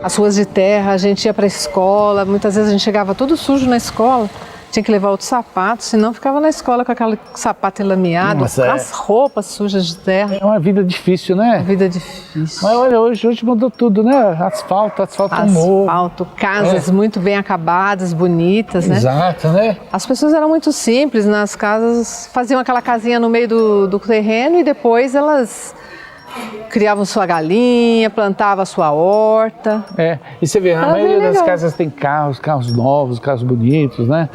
As ruas de terra, a gente ia para a escola, muitas vezes a gente chegava todo sujo na escola, tinha que levar outro sapato, senão ficava na escola com aquele sapato enlameado, com as roupas sujas de terra. É uma vida difícil, né? Uma vida difícil. Mas olha, hoje mudou tudo, né? Asfalto morro. Asfalto, casas muito bem acabadas, bonitas, né? Exato, né? As pessoas eram muito simples nas casas, faziam aquela casinha no meio do terreno e depois elas criavam sua galinha, plantavam a sua horta. E você vê, a maioria das casas tem carros novos, carros bonitos, né?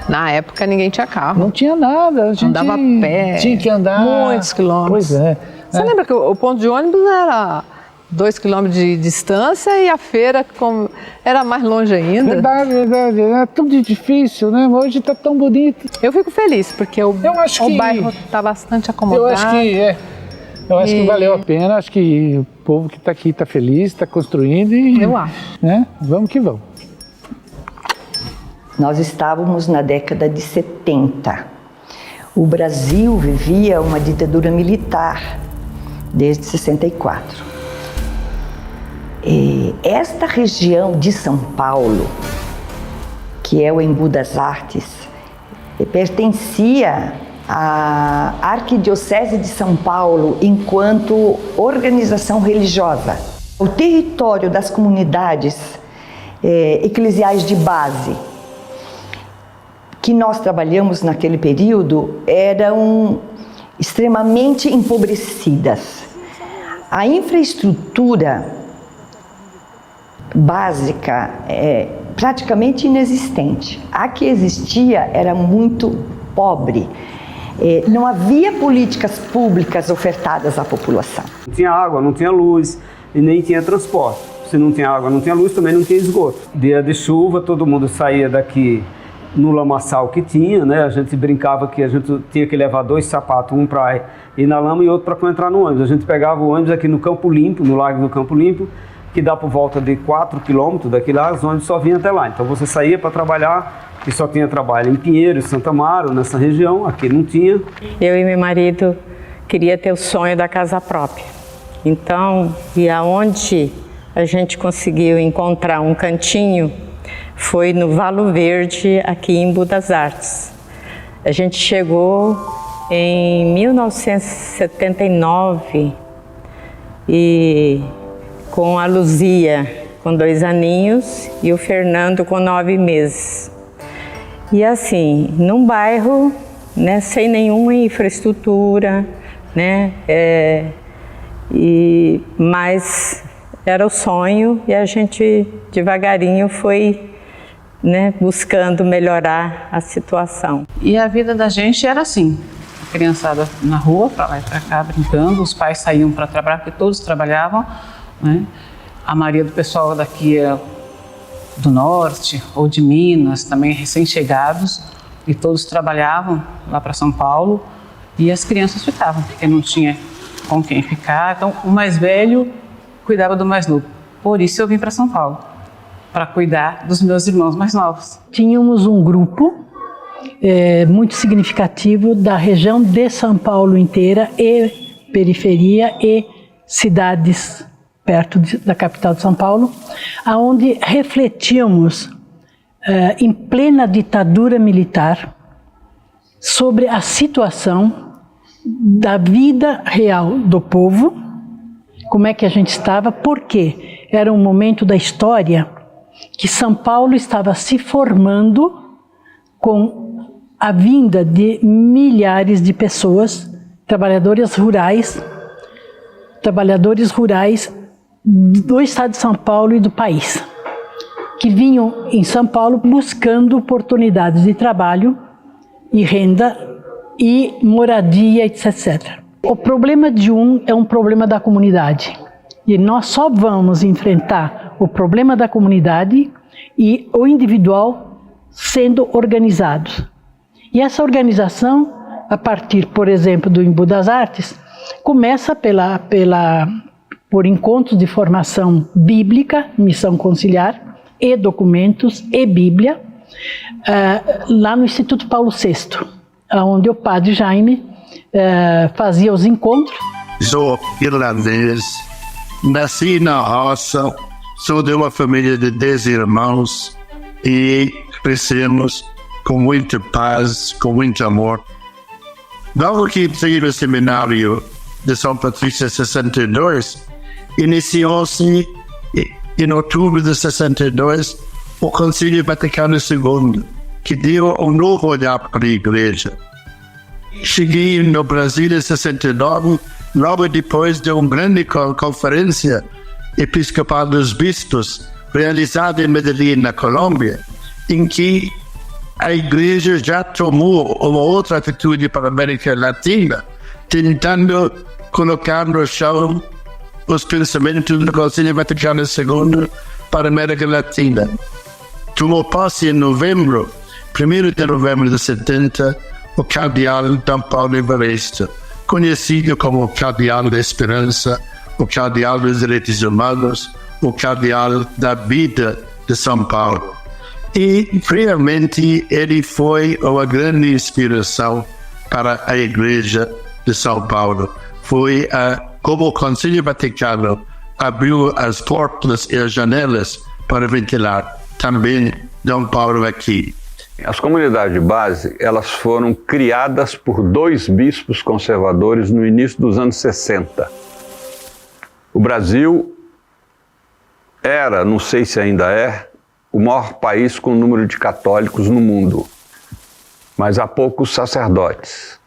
Na época ninguém tinha carro. Não tinha nada, a gente andava a pé. Tinha que andar muitos quilômetros. Pois é. Você lembra que o ponto de ônibus era 2 quilômetros de distância e a feira era mais longe ainda? Verdade. É tudo difícil, né? Hoje está tão bonito. Eu fico feliz, porque o bairro está bastante acomodado. Eu acho que valeu a pena, acho que o povo que está aqui está feliz, está construindo e... Eu acho. Né? Vamos que vamos. Nós estávamos na década de 70. O Brasil vivia uma ditadura militar desde 64. E esta região de São Paulo, que é o Embu das Artes, pertencia à Arquidiocese de São Paulo enquanto organização religiosa. O território das comunidades eclesiais de base que nós trabalhamos naquele período eram extremamente empobrecidas. A infraestrutura básica é praticamente inexistente. A que existia era muito pobre. Não havia políticas públicas ofertadas à população. Não tinha água, não tinha luz e nem tinha transporte. Se não tinha água, não tinha luz, também não tinha esgoto. Dia de chuva, todo mundo saía daqui no lamaçal que tinha, né? A gente brincava que a gente tinha que levar 2 sapatos, um para ir na lama e outro para entrar no ônibus. A gente pegava o ônibus aqui no Campo Limpo, no Largo do Campo Limpo, que dá por volta de 4 quilômetros daqui lá, os ônibus só vinham até lá. Então você saía para trabalhar, que só tinha trabalho em Pinheiros, Santa Amaro, nessa região, aqui não tinha. Eu e meu marido queria ter o sonho da casa própria. Então, e aonde a gente conseguiu encontrar um cantinho foi no Valo Verde, aqui em Embu das Artes. A gente chegou em 1979 e com a Luzia com 2 aninhos e o Fernando com 9 meses. E assim, num bairro, né, sem nenhuma infraestrutura, né, mas era o sonho e a gente devagarinho foi, né, buscando melhorar a situação. E a vida da gente era assim, a criançada na rua, para lá e para cá, brincando, os pais saíam para trabalhar, porque todos trabalhavam, né? A maioria do pessoal daqui era do norte ou de Minas, também recém-chegados, e todos trabalhavam lá para São Paulo, e as crianças ficavam, porque não tinha com quem ficar, então o mais velho cuidava do mais novo. Por isso eu vim para São Paulo, para cuidar dos meus irmãos mais novos. Tínhamos um grupo muito significativo da região de São Paulo inteira e periferia e cidades perto da capital de São Paulo, onde refletíamos em plena ditadura militar sobre a situação da vida real do povo, como é que a gente estava, porque era um momento da história que São Paulo estava se formando com a vinda de milhares de pessoas, trabalhadores rurais do estado de São Paulo e do país, que vinham em São Paulo buscando oportunidades de trabalho e renda e moradia, etc. O problema de um é um problema da comunidade. E nós só vamos enfrentar o problema da comunidade e o individual sendo organizados. E essa organização, a partir, por exemplo, do Embu das Artes, começa por encontros de formação bíblica, missão conciliar, e documentos, e Bíblia, lá no Instituto Paulo VI, onde o padre Jaime fazia os encontros. Sou irlandês, nasci na roça, Sou de uma família de 10 irmãos e crescemos com muita paz, com muito amor. Logo que entrei no seminário de São Patrício em 62, iniciou-se em outubro de 62 o Concílio Vaticano II, que deu um novo olhar para a Igreja. Cheguei no Brasil em 69, logo depois de uma grande conferência episcopal dos bispos, realizada em Medellín, na Colômbia, em que a Igreja já tomou uma outra atitude para a América Latina, tentando colocar no chão os pensamentos do Concílio Vaticano II para a América Latina. Tomou posse em novembro, 1º de novembro de 70, o cardeal Dom Paulo Evaristo, conhecido como o cardeal da esperança, o cardeal dos direitos humanos, o cardeal da vida de São Paulo. E, realmente, ele foi uma grande inspiração para a Igreja de São Paulo. Foi como o Concílio Vaticano abriu as portas e as janelas para ventilar também Dom Paulo aqui. As comunidades de base, elas foram criadas por 2 bispos conservadores no início dos anos 60. O Brasil era, não sei se ainda é, o maior país com número de católicos no mundo, mas há poucos sacerdotes.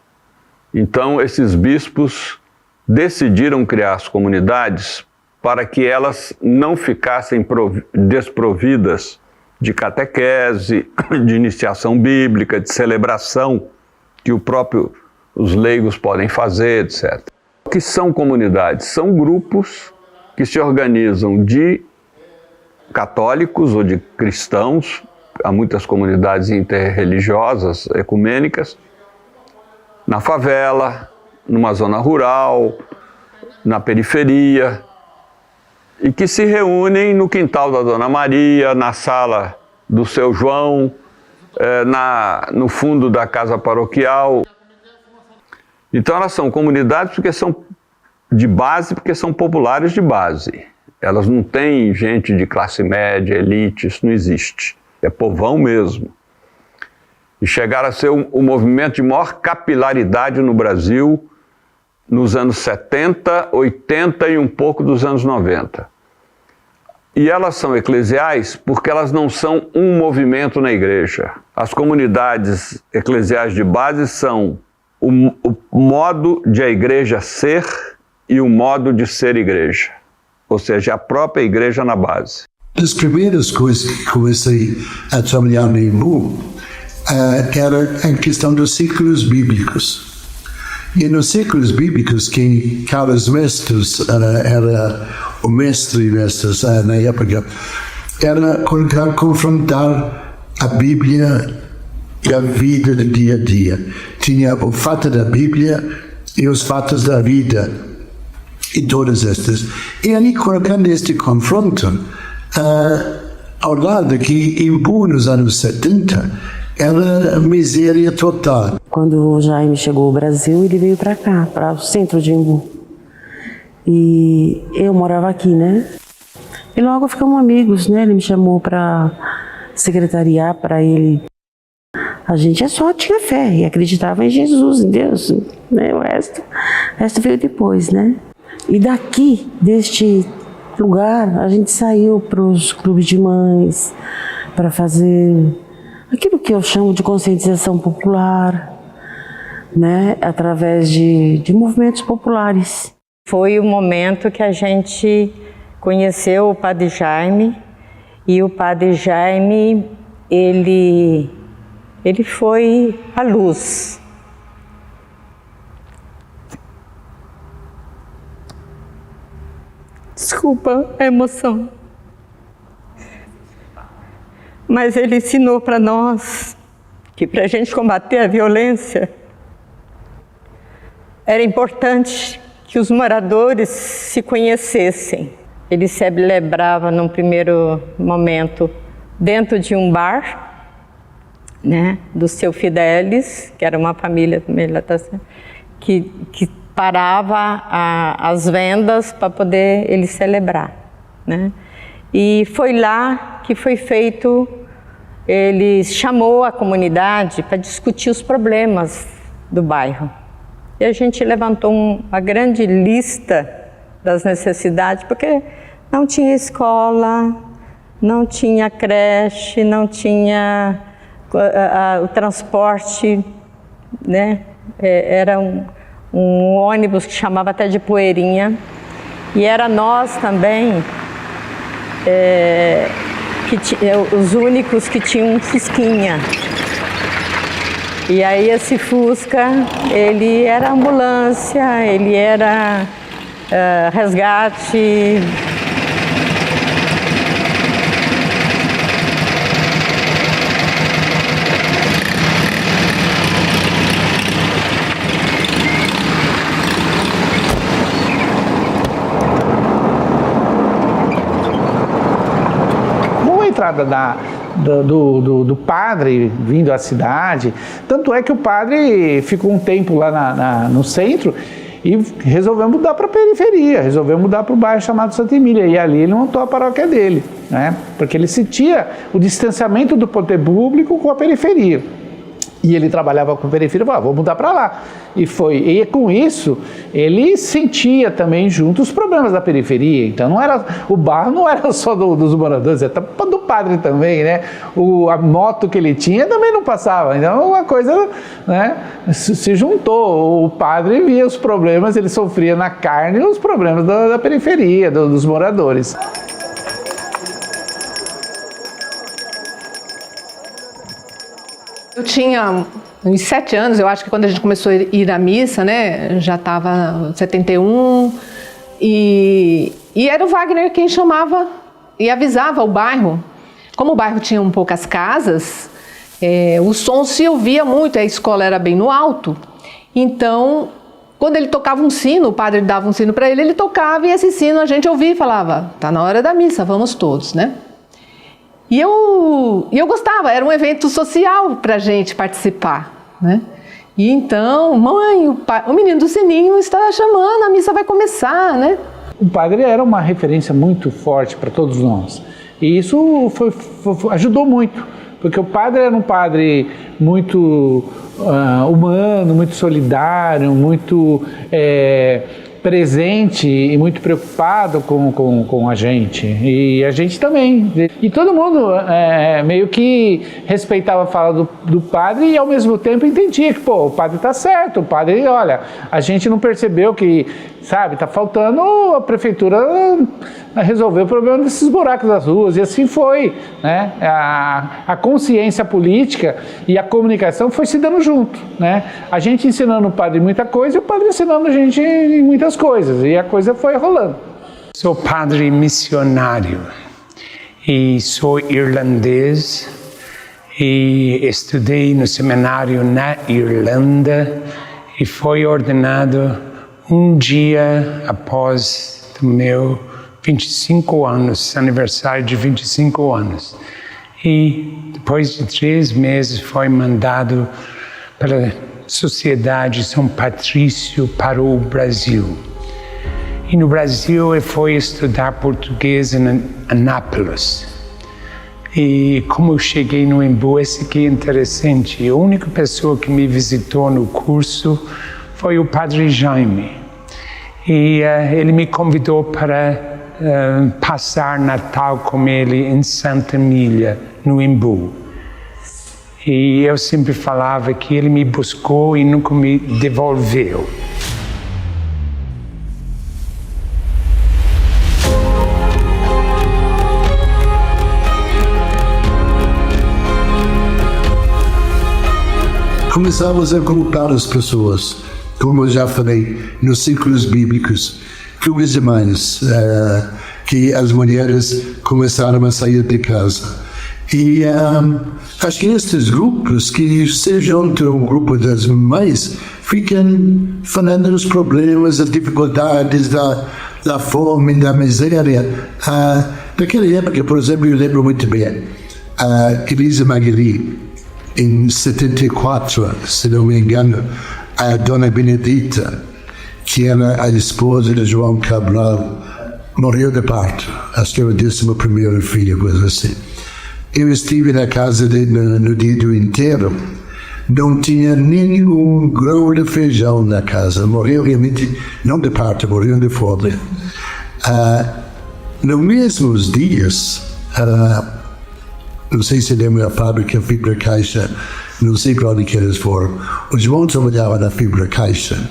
Então, esses bispos decidiram criar as comunidades para que elas não ficassem desprovidas de catequese, de iniciação bíblica, de celebração que os leigos podem fazer, etc. O que são comunidades? São grupos que se organizam de católicos ou de cristãos, há muitas comunidades interreligiosas, ecumênicas, na favela, numa zona rural, na periferia, e que se reúnem no quintal da Dona Maria, na sala do Seu João, no fundo da casa paroquial. Então elas são comunidades porque são de base, porque são populares de base. Elas não têm gente de classe média, elite, isso não existe. É povão mesmo. E chegaram a ser o movimento de maior capilaridade no Brasil nos anos 70, 80 e um pouco dos anos 90. E elas são eclesiais porque elas não são um movimento na igreja. As comunidades eclesiais de base são o modo de a igreja ser e o modo de ser igreja. Ou seja, a própria igreja na base. As primeiras coisas que comecei a trabalhar no IMBU era a questão dos ciclos bíblicos. E nos ciclos bíblicos, que Carlos Mestres era o mestre mestres na época, era confrontar a Bíblia e a vida do dia a dia. Tinha o fato da Bíblia e os fatos da vida, e todas estas. E ali, colocando este confronto, ao lado que IMBU nos anos 70 era miséria total. Quando o Jaime chegou ao Brasil, ele veio para cá, para o centro de IMBU. E eu morava aqui, né? E logo ficamos amigos, né? Ele me chamou para secretariar para ele. A gente só tinha fé e acreditava em Jesus, em Deus, né? O resto veio depois, né? E daqui, deste lugar, a gente saiu para os clubes de mães, para fazer aquilo que eu chamo de conscientização popular, né? Através de movimentos populares. Foi o momento que a gente conheceu o Padre Jaime, e o Padre Jaime, ele foi a luz. Desculpa a emoção. Mas ele ensinou para nós que para a gente combater a violência era importante que os moradores se conhecessem. Ele celebrava num primeiro momento dentro de um bar, né, do seu Fidelis, que era uma família também, que parava as vendas para poder ele celebrar, né? E foi lá que foi feito, ele chamou a comunidade para discutir os problemas do bairro. E a gente levantou uma grande lista das necessidades, porque não tinha escola, não tinha creche, não tinha o transporte, né? Era um ônibus que chamava até de poeirinha. E era nós também, os únicos que tinham um Fusquinha. E aí esse Fusca, ele era ambulância, ele era resgate. A entrada do padre vindo à cidade, tanto é que o padre ficou um tempo lá no centro e resolveu mudar para a periferia, resolveu mudar para o bairro chamado Santa Emília, e ali ele montou a paróquia dele, né? Porque ele sentia o distanciamento do poder público com a periferia. E ele trabalhava com a periferia e falava, vou mudar para lá. E com isso, ele sentia também junto os problemas da periferia. Então, o bairro não era só dos moradores, era do padre também, né? A moto que ele tinha também não passava. Então, uma coisa, né, se juntou. O padre via os problemas, ele sofria na carne os problemas da periferia, dos moradores. Eu tinha uns 7 anos, eu acho que quando a gente começou a ir à missa, né, já estava 71, e era o Wagner quem chamava e avisava o bairro. Como o bairro tinha poucas casas, o som se ouvia muito, a escola era bem no alto, então quando ele tocava um sino, o padre dava um sino para ele tocava, e esse sino a gente ouvia e falava, tá na hora da missa, vamos todos, né? E eu gostava, era um evento social para a gente participar, né? E então, mãe, o menino do sininho está chamando, a missa vai começar, né? O padre era uma referência muito forte para todos nós. E isso ajudou muito, porque o padre era um padre muito humano, muito solidário, muito presente e muito preocupado com a gente, e a gente também. E todo mundo meio que respeitava a fala do padre e ao mesmo tempo entendia que, o padre tá certo, o padre, olha, a gente não percebeu que, sabe, tá faltando a prefeitura resolver o problema desses buracos das ruas, e assim foi, né? A consciência política e a comunicação foi se dando junto, né? A gente ensinando o padre muita coisa e o padre ensinando a gente muitas coisas, e a coisa foi rolando. Sou padre missionário e sou irlandês e estudei no seminário na Irlanda e fui ordenado um dia após o meu 25 anos, aniversário de 25 anos. E depois de 3 meses fui mandado para a Sociedade São Patrício para o Brasil. E no Brasil eu fui estudar português em Anápolis. E como eu cheguei no Embu, esse aqui é interessante. A única pessoa que me visitou no curso foi o Padre Jaime. E ele me convidou para passar Natal com ele em Santa Emília, no Embu. E eu sempre falava que ele me buscou e nunca me devolveu. Começamos a agrupar as pessoas, como eu já falei, nos círculos bíblicos, clubes de mães, que as mulheres começaram a sair de casa. E acho que estes grupos que se juntam ao grupo das mães ficam falando dos problemas, das dificuldades, da fome, da miséria. Naquela época, por exemplo, eu lembro muito bem, Elisa Magali, em 74, se não me engano, a Dona Benedita, que era a esposa de João Cabral, morreu de parto. Acho que era o 11º filho, coisa assim. Eu estive na casa dele no dia do enterro. Não tinha nenhum grão de feijão na casa. Morreu realmente, não de parto, morreu de fome. Nos mesmos dias, não sei se lembra a fábrica Fibra Caixa, não sei para onde que eles foram. O João trabalhava na Fibra Caixa.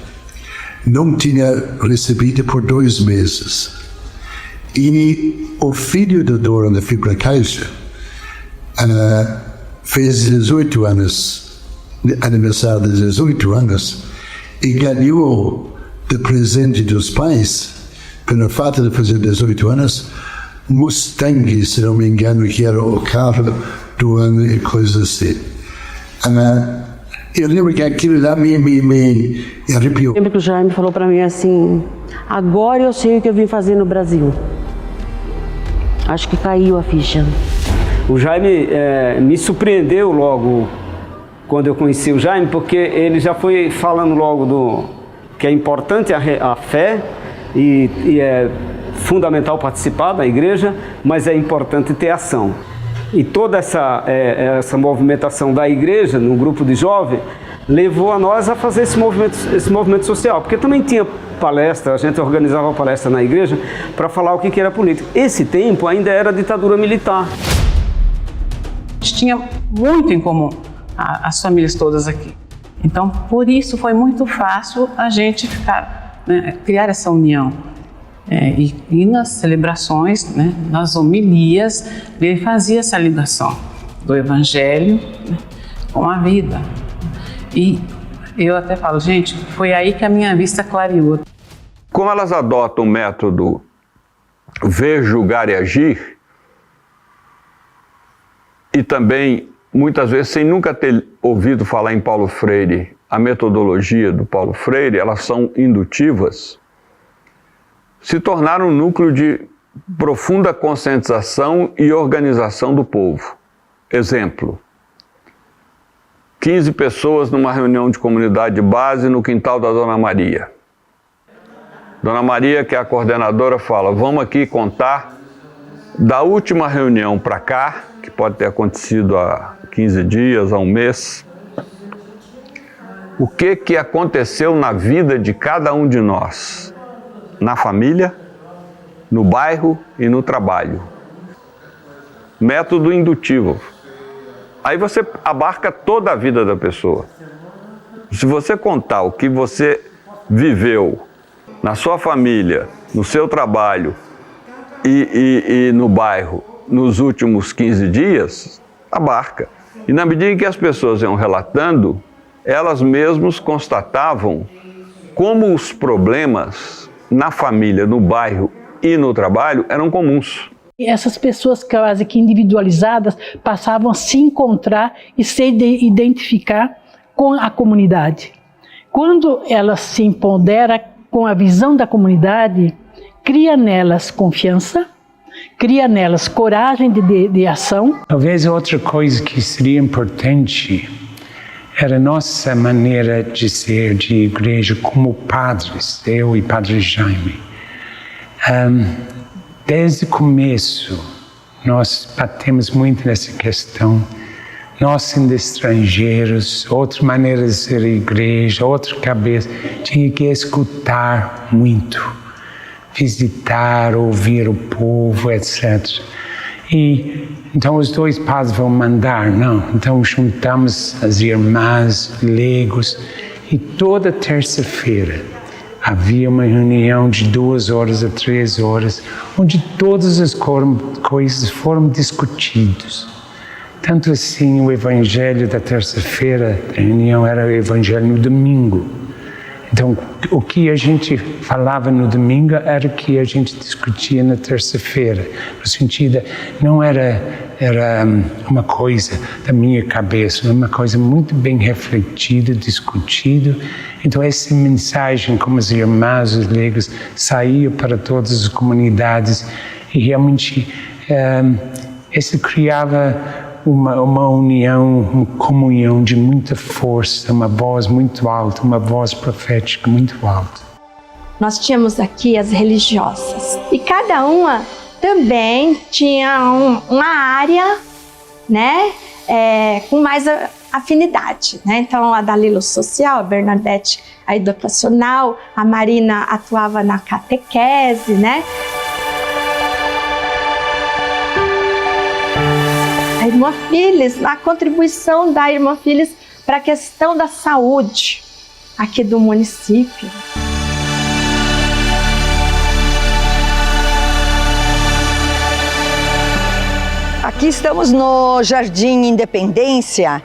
Não tinha recebido por 2 meses. E o filho do dono da Fibra Caixa fez 18 anos, aniversário de 18 anos, e ganhou de presente dos pais, pelo fato de fazer 18 anos, Mustang, se não me engano, que era o carro do ano e coisas assim. Eu lembro que aquilo lá me arrepiou. Eu lembro que o Jaime falou para mim assim, agora eu sei o que eu vim fazer no Brasil. Acho que caiu a ficha. O Jaime me surpreendeu logo quando eu conheci o Jaime, porque ele já foi falando logo que é importante a fé e é fundamental participar da igreja, mas é importante ter ação. E toda essa movimentação da igreja no grupo de jovens levou a nós a fazer esse movimento social, porque também tinha palestra, a gente organizava palestra na igreja para falar o que era política. Esse tempo ainda era ditadura militar. A gente tinha muito em comum, as famílias todas aqui. Então, por isso foi muito fácil a gente criar essa união. E nas celebrações, nas homilias, ele fazia essa ligação do Evangelho com a vida. E eu até falo, gente, foi aí que a minha vista clareou. Como elas adotam o método ver, julgar e agir, e também, muitas vezes, sem nunca ter ouvido falar em Paulo Freire, a metodologia do Paulo Freire, elas são indutivas, se tornaram um núcleo de profunda conscientização e organização do povo. Exemplo, 15 pessoas numa reunião de comunidade de base no quintal da Dona Maria. Dona Maria, que é a coordenadora, fala, vamos aqui contar da última reunião para cá, que pode ter acontecido há 15 dias, há um mês, o que aconteceu na vida de cada um de nós, na família, no bairro e no trabalho. Método indutivo. Aí você abarca toda a vida da pessoa. Se você contar o que você viveu na sua família, no seu trabalho e no bairro nos últimos 15 dias, abarca. E na medida em que as pessoas iam relatando, elas mesmas constatavam como os problemas na família, no bairro e no trabalho eram comuns. Essas pessoas quase que individualizadas passavam a se encontrar e se identificar com a comunidade. Quando elas se empoderam com a visão da comunidade, cria nelas confiança, cria nelas coragem de ação. Talvez outra coisa que seria importante era a nossa maneira de ser de igreja como padres, eu e Padre Jaime. Desde o começo, nós batemos muito nessa questão. Nós sendo estrangeiros, outra maneira de ser igreja, outra cabeça, tinha que escutar muito, visitar, ouvir o povo, etc. E então os dois padres vão mandar, não. Então juntamos as irmãs, leigos, e toda terça-feira havia uma reunião de 2 horas a 3 horas, onde todas as coisas foram discutidas. Tanto assim, o evangelho da terça-feira, a reunião era o evangelho no domingo. Então, o que a gente falava no domingo era o que a gente discutia na terça-feira. No sentido, não era uma coisa da minha cabeça, era uma coisa muito bem refletida, discutida. Então, essa mensagem, como as irmãs, os leigos, saía para todas as comunidades e realmente isso criava uma união, uma comunhão de muita força, uma voz muito alta, uma voz profética muito alta. nós tínhamos aqui as religiosas. E cada uma também tinha uma área, né, com mais afinidade, né? Então, a Dalila social, a Bernadette a educacional, a Marina atuava na catequese, né? A Irmã Phyllis, a contribuição da Irmã Phyllis para a questão da saúde aqui do município. Aqui estamos no Jardim Independência,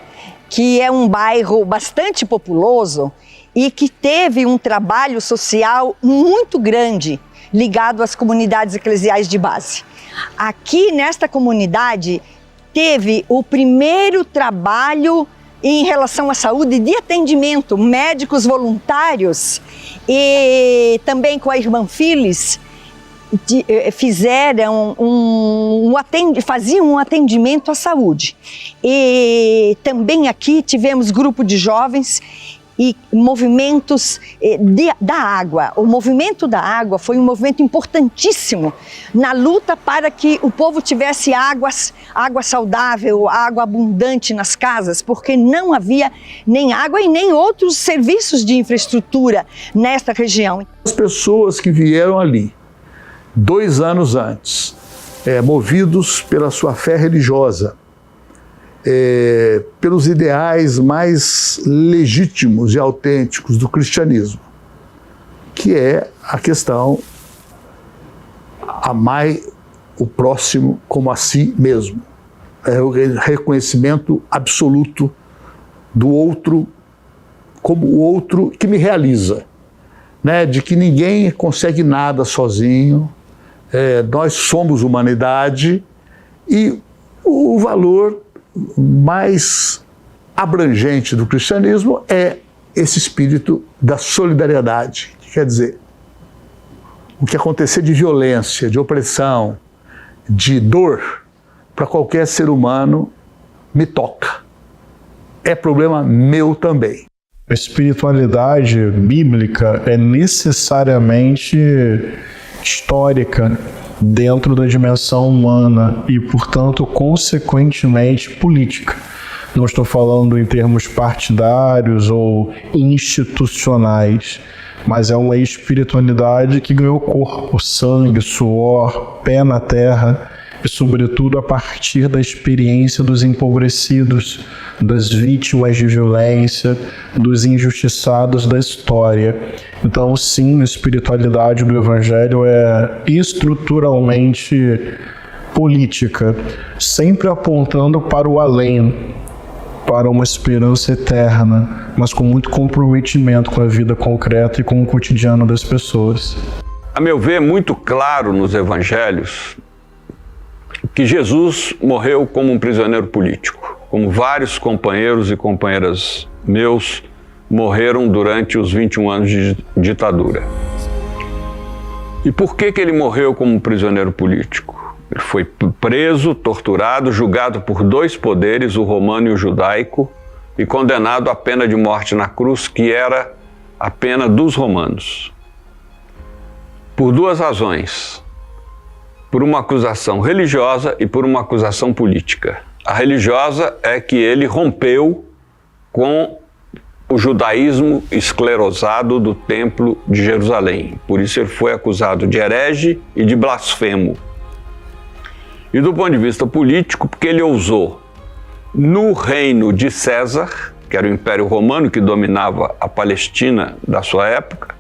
que é um bairro bastante populoso e que teve um trabalho social muito grande ligado às comunidades eclesiais de base. Aqui nesta comunidade teve o primeiro trabalho em relação à saúde de atendimento, médicos voluntários e também com a Irmã Phyllis faziam um atendimento à saúde. E também aqui tivemos grupo de jovens e movimentos da água. O movimento da água foi um movimento importantíssimo na luta para que o povo tivesse água saudável, água abundante nas casas, porque não havia nem água e nem outros serviços de infraestrutura nesta região. As pessoas que vieram ali 2 anos antes, movidos pela sua fé religiosa, pelos ideais mais legítimos e autênticos do cristianismo, que é a questão amar o próximo como a si mesmo. É o reconhecimento absoluto do outro como o outro que me realiza, né? De que ninguém consegue nada sozinho, nós somos humanidade, e o valor mais abrangente do cristianismo é esse espírito da solidariedade, que quer dizer, o que acontecer de violência, de opressão, de dor, para qualquer ser humano, me toca. É problema meu também. A espiritualidade bíblica é necessariamente histórica dentro da dimensão humana e, portanto, consequentemente política. Não estou falando em termos partidários ou institucionais, mas é uma espiritualidade que ganhou corpo, sangue, suor, pé na terra e, sobretudo, a partir da experiência dos empobrecidos, das vítimas de violência, dos injustiçados da história. Então, sim, a espiritualidade do Evangelho é estruturalmente política, sempre apontando para o além, para uma esperança eterna, mas com muito comprometimento com a vida concreta e com o cotidiano das pessoas. A meu ver, é muito claro nos Evangelhos que Jesus morreu como um prisioneiro político, como vários companheiros e companheiras meus morreram durante os 21 anos de ditadura. E por que ele morreu como um prisioneiro político? Ele foi preso, torturado, julgado por 2 poderes, o romano e o judaico, e condenado à pena de morte na cruz, que era a pena dos romanos. Por 2 razões. Por uma acusação religiosa e por uma acusação política. A religiosa é que ele rompeu com o judaísmo esclerosado do Templo de Jerusalém. Por isso ele foi acusado de herege e de blasfemo. E do ponto de vista político, porque ele ousou, no reino de César, que era o Império Romano que dominava a Palestina da sua época,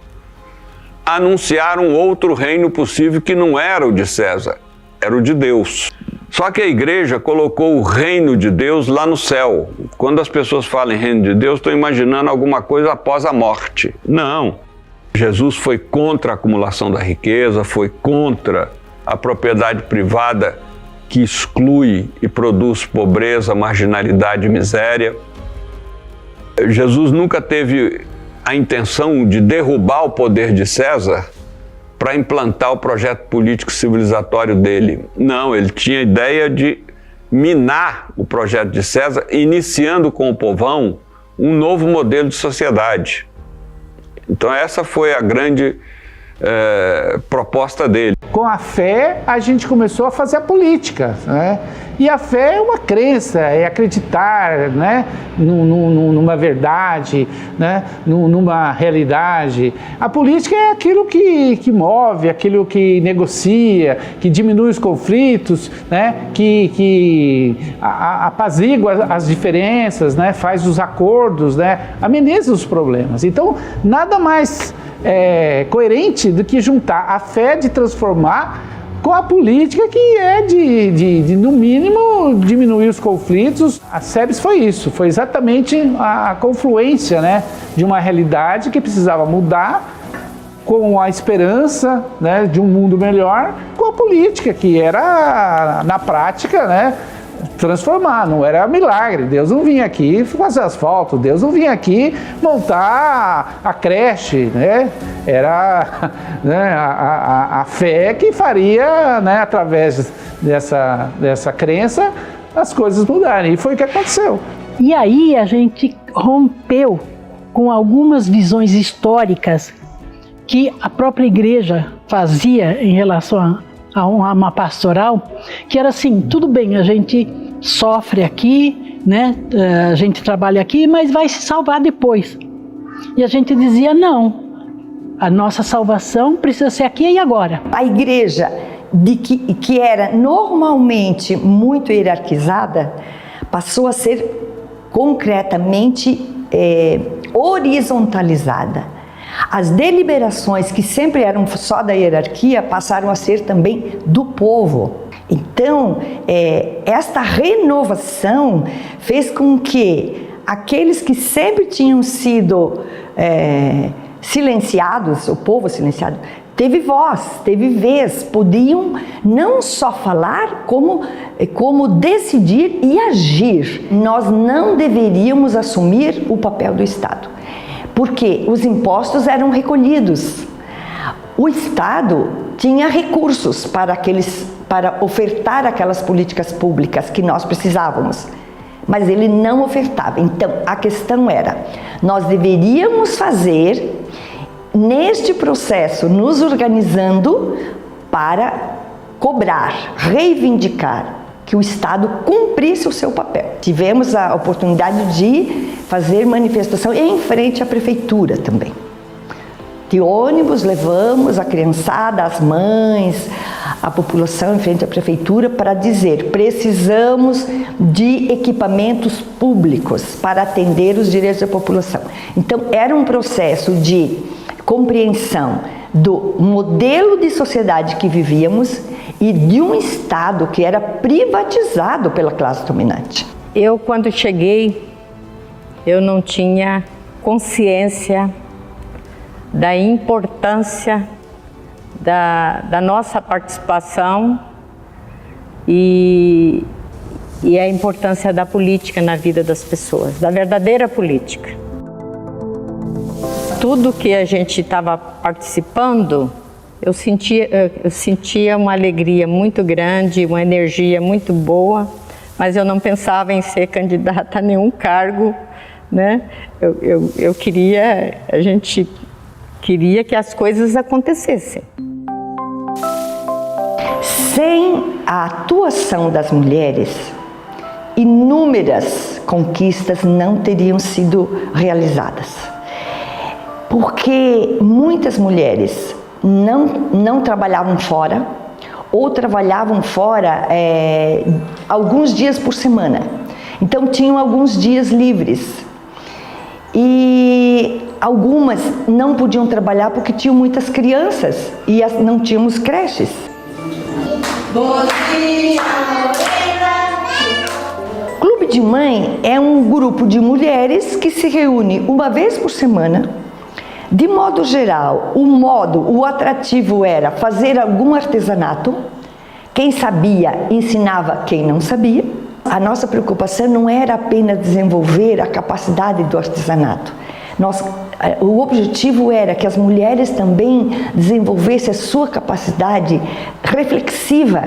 anunciar um outro reino possível que não era o de César, era o de Deus. Só que a igreja colocou o reino de Deus lá no céu. Quando as pessoas falam em reino de Deus, estão imaginando alguma coisa após a morte. Não. Jesus foi contra a acumulação da riqueza, foi contra a propriedade privada que exclui e produz pobreza, marginalidade e miséria. Jesus nunca teve a intenção de derrubar o poder de César para implantar o projeto político civilizatório dele. Não, ele tinha a ideia de minar o projeto de César, iniciando com o povão um novo modelo de sociedade. Então essa foi a grande proposta dele. Com a fé, a gente começou a fazer a política, né? E a fé é uma crença, é acreditar, né, numa verdade, né, numa realidade. A política é aquilo que move, aquilo que negocia, que diminui os conflitos, né, que apazigua as diferenças, né, faz os acordos, né, ameniza os problemas. Então, nada mais coerente do que juntar a fé de transformar com a política, que é de no mínimo, diminuir os conflitos. A SEBS foi isso, foi exatamente a confluência, né, de uma realidade que precisava mudar, com a esperança, né, de um mundo melhor, com a política, que era, na prática, né, transformar, não era milagre. Deus não vinha aqui fazer asfalto, Deus não vinha aqui montar a creche, né? Era, né, a fé que faria, né, através dessa crença, as coisas mudarem. E foi o que aconteceu. E aí a gente rompeu com algumas visões históricas que a própria igreja fazia em relação a uma pastoral, que era assim: tudo bem, a gente sofre aqui, né? A gente trabalha aqui, mas vai se salvar depois. E a gente dizia: não, a nossa salvação precisa ser aqui e agora. A igreja, que era normalmente muito hierarquizada, passou a ser concretamente horizontalizada. As deliberações, que sempre eram só da hierarquia, passaram a ser também do povo. Então, esta renovação fez com que aqueles que sempre tinham sido silenciados, o povo silenciado, teve voz, teve vez, podiam não só falar, como decidir e agir. Nós não deveríamos assumir o papel do Estado, porque os impostos eram recolhidos. O Estado tinha recursos para ofertar aquelas políticas públicas que nós precisávamos, mas ele não ofertava. Então, a questão era: nós deveríamos fazer, neste processo, nos organizando para cobrar, reivindicar que o Estado cumprisse o seu papel. Tivemos a oportunidade de fazer manifestação em frente à prefeitura também. De ônibus levamos a criançada, as mães, a população em frente à prefeitura para dizer: precisamos de equipamentos públicos para atender os direitos da população. Então, era um processo de compreensão do modelo de sociedade que vivíamos e de um Estado que era privatizado pela classe dominante. Eu, quando cheguei, eu não tinha consciência da importância da nossa participação e a importância da política na vida das pessoas, da verdadeira política. Tudo que a gente estava participando, eu sentia uma alegria muito grande, uma energia muito boa, mas eu não pensava em ser candidata a nenhum cargo, né? A gente queria que as coisas acontecessem. Sem a atuação das mulheres, inúmeras conquistas não teriam sido realizadas. Porque muitas mulheres não trabalhavam fora, ou trabalhavam fora alguns dias por semana. Então tinham alguns dias livres. E algumas não podiam trabalhar porque tinham muitas crianças e não tínhamos creches. Clube de Mãe é um grupo de mulheres que se reúne uma vez por semana. De modo geral, o atrativo era fazer algum artesanato. Quem sabia ensinava quem não sabia. A nossa preocupação não era apenas desenvolver a capacidade do artesanato. O objetivo era que as mulheres também desenvolvessem a sua capacidade reflexiva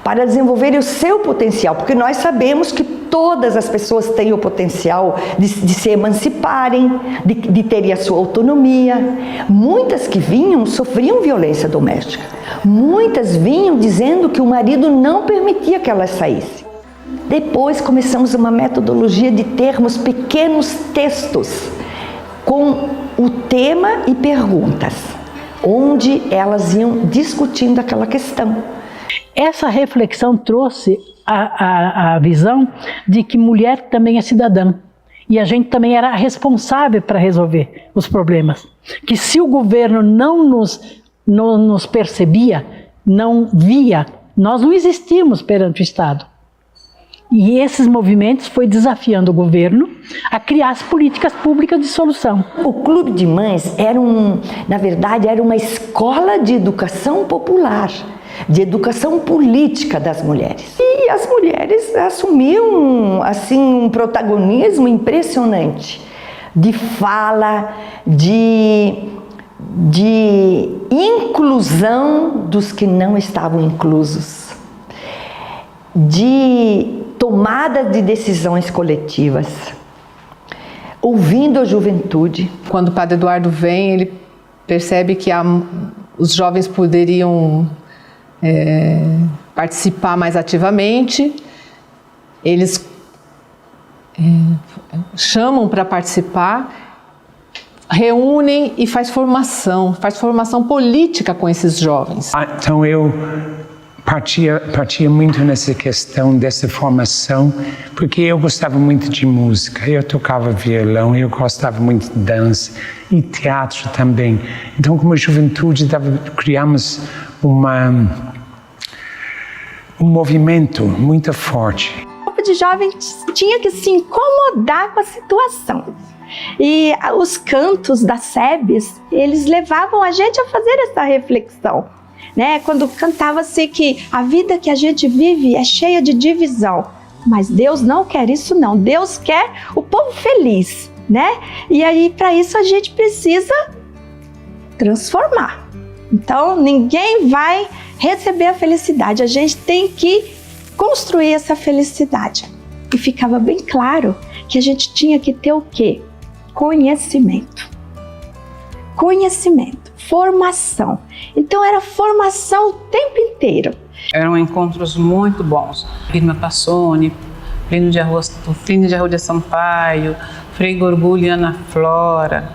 para desenvolverem o seu potencial, porque nós sabemos que todas as pessoas têm o potencial de se emanciparem, de terem a sua autonomia. Muitas que vinham sofriam violência doméstica. Muitas vinham dizendo que o marido não permitia que elas saíssem. Depois começamos uma metodologia de termos pequenos textos com o tema e perguntas, onde elas iam discutindo aquela questão. Essa reflexão trouxe a visão de que mulher também é cidadã e a gente também era responsável para resolver os problemas. Que se o governo não nos percebia, não via, nós não existíamos perante o Estado. E esses movimentos foi desafiando o governo a criar as políticas públicas de solução. O Clube de Mães na verdade, era uma escola de educação popular, de educação política das mulheres. E as mulheres assumiam assim um protagonismo impressionante de fala, de inclusão dos que não estavam inclusos, de tomada de decisões coletivas, ouvindo a juventude. Quando o Padre Eduardo vem, ele percebe que os jovens poderiam participar mais ativamente, eles chamam para participar, reúnem e faz formação política com esses jovens. Então eu partia muito nessa questão dessa formação, porque eu gostava muito de música, eu tocava violão, eu gostava muito de dança e teatro também. Então, como juventude, criamos um movimento muito forte. O grupo de jovens tinha que se incomodar com a situação. E os cantos das SEBs, eles levavam a gente a fazer essa reflexão. Né? Quando cantava-se que a vida que a gente vive é cheia de divisão, mas Deus não quer isso não, Deus quer o povo feliz, né? E aí para isso a gente precisa transformar. Então ninguém vai receber a felicidade, a gente tem que construir essa felicidade. E ficava bem claro que a gente tinha que ter o quê? Conhecimento. Conhecimento. Formação. Então era formação o tempo inteiro. Eram encontros muito bons. Irma Passoni, Plínio de Arruda Sampaio, Frei Gorgulho e Ana Flora.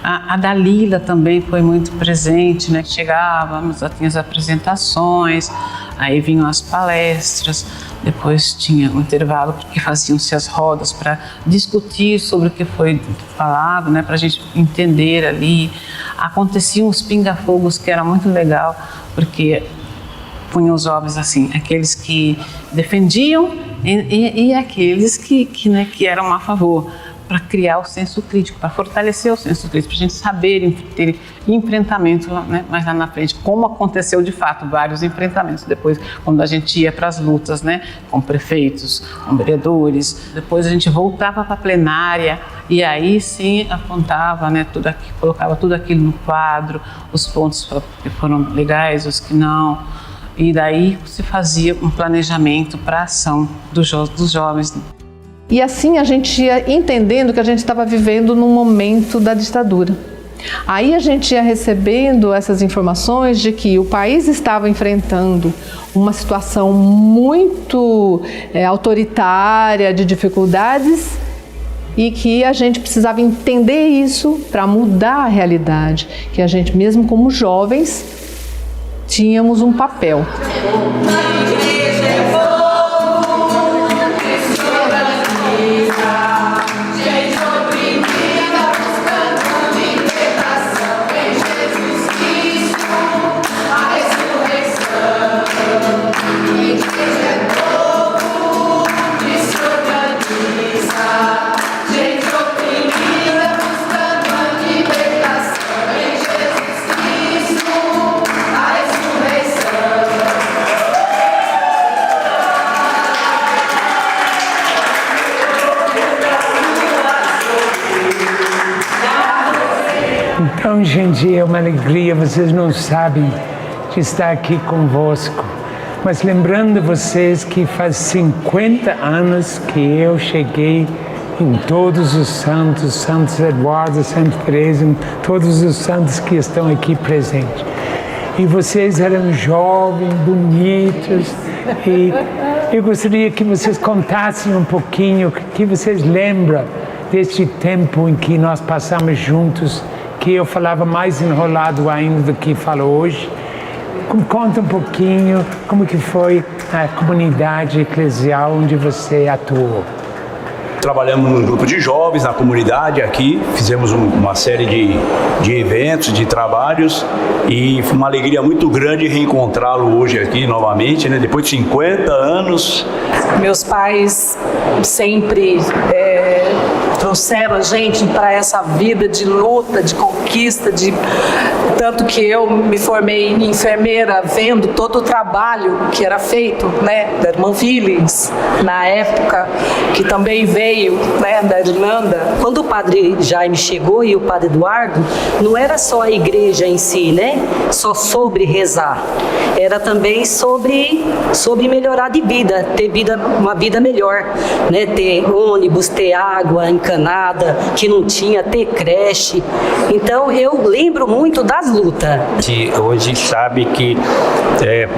A Dalila também foi muito presente, né? Chegávamos, tinha as apresentações, aí vinham as palestras, depois tinha um intervalo porque faziam-se as rodas para discutir sobre o que foi falado, né? Para a gente entender ali. Aconteciam os pinga-fogos, que era muito legal, porque punham os jovens assim, aqueles que defendiam e aqueles que eram a favor, para criar o senso crítico, para fortalecer o senso crítico, para a gente saber ter enfrentamento, né, mais lá na frente, como aconteceu de fato, vários enfrentamentos depois, quando a gente ia para as lutas, né, com prefeitos, com vereadores, depois a gente voltava para a plenária e aí sim apontava, né, colocava tudo aquilo no quadro, os pontos que foram legais, os que não, e daí se fazia um planejamento para a ação dos jovens. E assim a gente ia entendendo que a gente estava vivendo num momento da ditadura. Aí a gente ia recebendo essas informações de que o país estava enfrentando uma situação muito autoritária, de dificuldades, e que a gente precisava entender isso para mudar a realidade, que a gente, mesmo como jovens, tínhamos um papel. Então, gente, é uma alegria, vocês não sabem, de estar aqui convosco. mas lembrando vocês que faz 50 anos que eu cheguei em todos os santos, Santos Eduardo, Santa Teresa, todos os santos que estão aqui presentes. E vocês eram jovens, bonitos, e eu gostaria que vocês contassem um pouquinho, que vocês lembram deste tempo em que nós passamos juntos, que eu falava mais enrolado ainda do que falo hoje. Conta um pouquinho como que foi a comunidade eclesial onde você atuou. Trabalhamos num grupo de jovens na comunidade aqui, fizemos uma série de eventos, de trabalhos, e foi uma alegria muito grande reencontrá-lo hoje aqui novamente, né? Depois de 50 anos. Meus pais sempre trouxeram a gente para essa vida de luta, de conquista, tanto que eu me formei em enfermeira vendo todo o trabalho que era feito, né, da irmã Phyllis, na época, que também veio, né, da Irlanda. Quando o padre Jaime chegou e o padre Eduardo, não era só a igreja em si, né, só sobre rezar, era também sobre melhorar de vida, ter uma vida melhor, né, ter ônibus, ter água encanada, que não tinha, ter creche. Então eu lembro muito das lutas. Hoje sabe que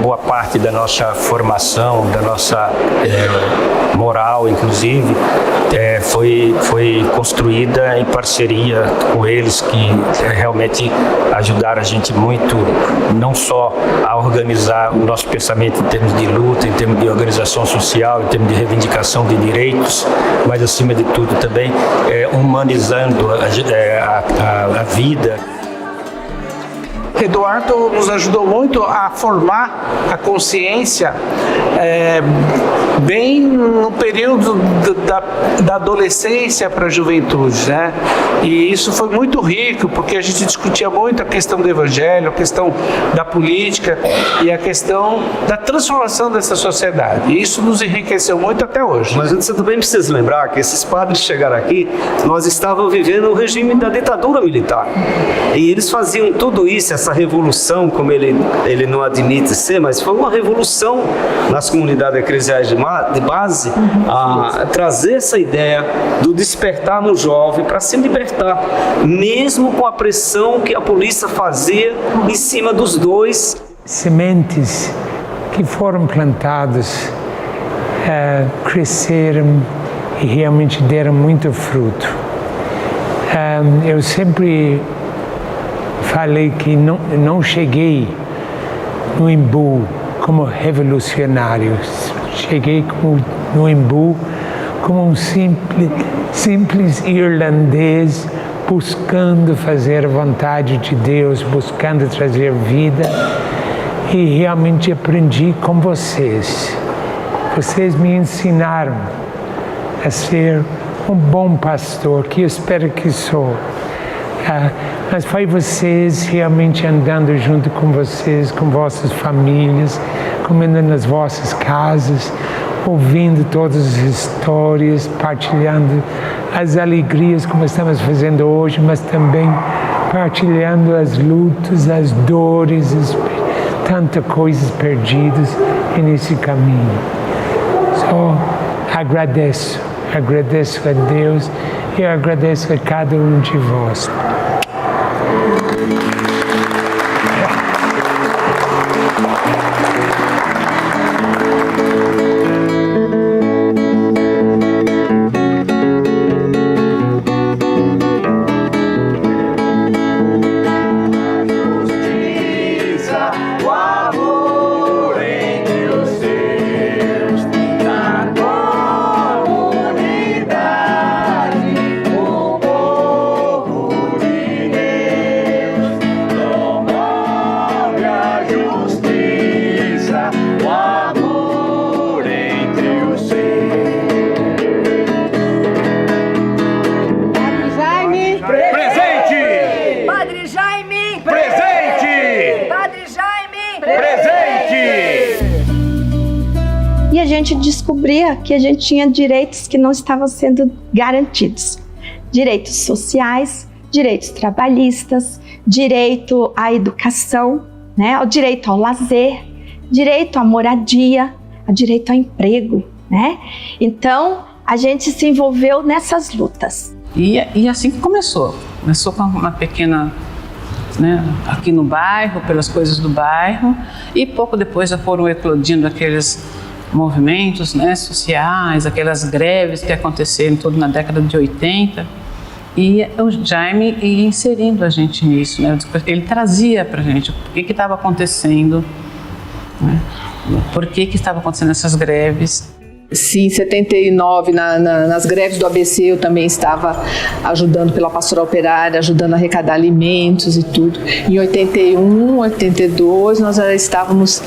boa parte da nossa formação, da nossa moral, inclusive, foi construída em parceria com eles, que realmente ajudaram a gente muito, não só a organizar o nosso pensamento em termos de luta, em termos de organização social, em termos de reivindicação de direitos, mas acima de tudo também humanizando a vida. Eduardo nos ajudou muito a formar a consciência bem no período da adolescência para a juventude, né? E isso foi muito rico, porque a gente discutia muito a questão do evangelho, a questão da política e a questão da transformação dessa sociedade. E isso nos enriqueceu muito até hoje. Mas você também precisa lembrar que esses padres chegaram aqui, nós estávamos vivendo o regime da ditadura militar. E eles faziam tudo isso, essa revolução, como ele não admite ser, mas foi uma revolução nas comunidades eclesiais de base, a trazer essa ideia do despertar no jovem para se libertar, mesmo com a pressão que a polícia fazia em cima dos dois. Sementes que foram plantadas cresceram e realmente deram muito fruto. Eu sempre falei que não cheguei no Embu como revolucionário, cheguei no Embu como um simples irlandês buscando fazer a vontade de Deus, buscando trazer vida, e realmente aprendi com vocês. Vocês me ensinaram a ser um bom pastor, que eu espero que sou. Mas foi vocês realmente andando junto com vocês, com vossas famílias, comendo nas vossas casas, ouvindo todas as histórias, partilhando as alegrias como estamos fazendo hoje, mas também partilhando as lutas, as dores, tantas coisas perdidas nesse caminho. Só agradeço a Deus e agradeço a cada um de vós. E a gente descobria que a gente tinha direitos que não estavam sendo garantidos. Direitos sociais, direitos trabalhistas, direito à educação, né? O direito ao lazer, direito à moradia, direito ao emprego, né? Então, a gente se envolveu nessas lutas. E assim que começou. Começou com uma pequena, né, aqui no bairro, pelas coisas do bairro, e pouco depois já foram eclodindo aqueles movimentos, né, sociais, aquelas greves que aconteceram tudo na década de 80. E o Jaime ia inserindo a gente nisso, né? Ele trazia pra gente o que estava acontecendo, né? Por que estava acontecendo essas greves. Sim, em 79, nas greves do ABC, eu também estava ajudando pela pastoral operária, ajudando a arrecadar alimentos e tudo. Em 81, 82, nós já estávamos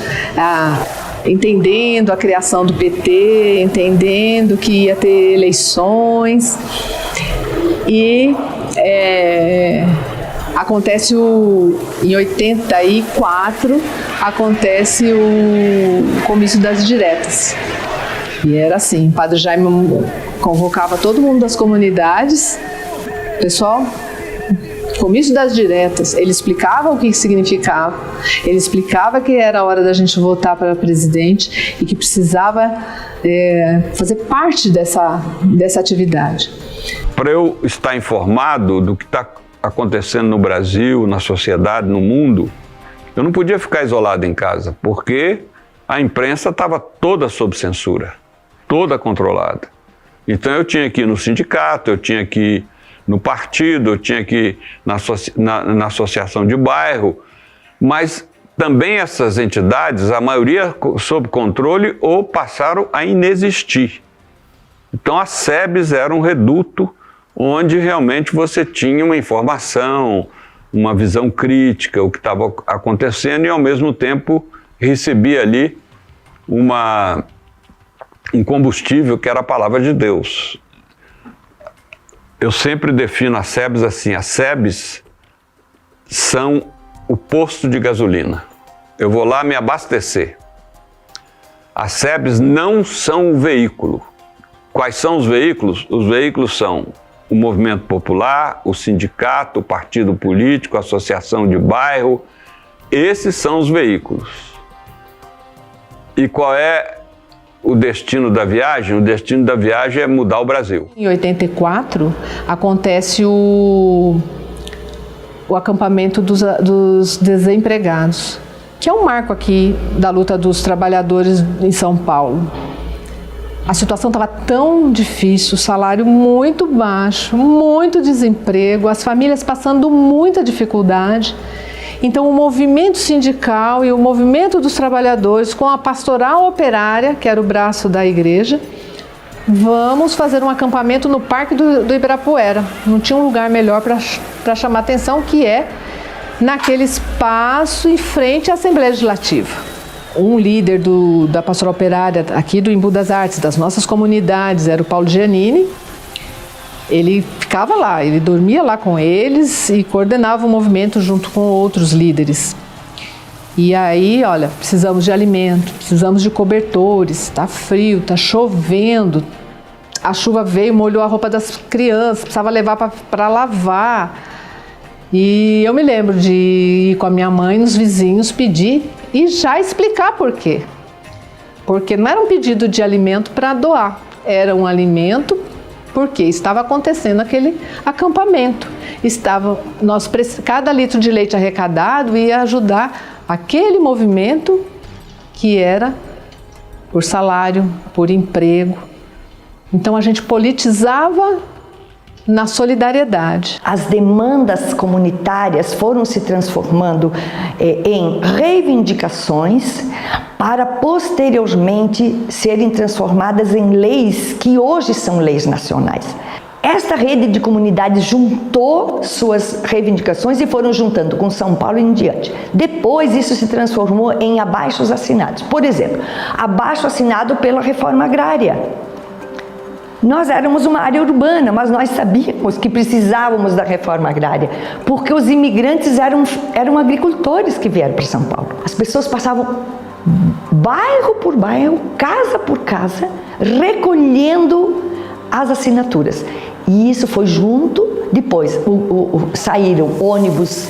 entendendo a criação do PT, entendendo que ia ter eleições. E acontece em 84, acontece o comício das diretas. E era assim, o Padre Jaime convocava todo mundo das comunidades, pessoal, comício das diretas, ele explicava o que significava, ele explicava que era a hora da gente votar para presidente e que precisava fazer parte dessa atividade. Para eu estar informado do que está acontecendo no Brasil, na sociedade, no mundo, eu não podia ficar isolado em casa, porque a imprensa estava toda sob censura, toda controlada. Então eu tinha que ir no sindicato, eu tinha que ir no partido, eu tinha que ir na associação de bairro, mas também essas entidades, a maioria sob controle ou passaram a inexistir. Então a SEBS era um reduto onde realmente você tinha uma informação, uma visão crítica, o que estava acontecendo, e ao mesmo tempo recebia ali um combustível que era a palavra de Deus. Eu sempre defino as SEBS assim: as SEBS são o posto de gasolina. Eu vou lá me abastecer. As SEBS não são o veículo. Quais são os veículos? Os veículos são o movimento popular, o sindicato, o partido político, a associação de bairro. Esses são os veículos. E qual é o destino da viagem? O destino da viagem é mudar o Brasil. Em 84, acontece o acampamento dos desempregados, que é um marco aqui da luta dos trabalhadores em São Paulo. A situação estava tão difícil, o salário muito baixo, muito desemprego, as famílias passando muita dificuldade. Então o movimento sindical e o movimento dos trabalhadores, com a pastoral operária, que era o braço da igreja, vamos fazer um acampamento no Parque do Ibirapuera. Não tinha um lugar melhor para chamar atenção, que é naquele espaço em frente à Assembleia Legislativa. Um líder da pastoral operária aqui do Embu das Artes, das nossas comunidades, era o Paulo Giannini. Ele ficava lá, ele dormia lá com eles e coordenava o movimento junto com outros líderes. E aí, olha, precisamos de alimento, precisamos de cobertores, tá frio, tá chovendo, a chuva veio, molhou a roupa das crianças, precisava levar para lavar. E eu me lembro de ir com a minha mãe nos vizinhos pedir e já explicar por quê. Porque não era um pedido de alimento para doar, era um alimento porque estava acontecendo aquele acampamento. Cada litro de leite arrecadado ia ajudar aquele movimento que era por salário, por emprego. Então a gente politizava na solidariedade. As demandas comunitárias foram se transformando em reivindicações para posteriormente serem transformadas em leis que hoje são leis nacionais. Esta rede de comunidades juntou suas reivindicações e foram juntando com São Paulo em diante. Depois isso se transformou em abaixos assinados. Por exemplo, abaixo assinado pela reforma agrária. Nós éramos uma área urbana, mas nós sabíamos que precisávamos da reforma agrária, porque os imigrantes eram agricultores que vieram para São Paulo. As pessoas passavam bairro por bairro, casa por casa, recolhendo as assinaturas. E isso foi junto, depois saíram ônibus,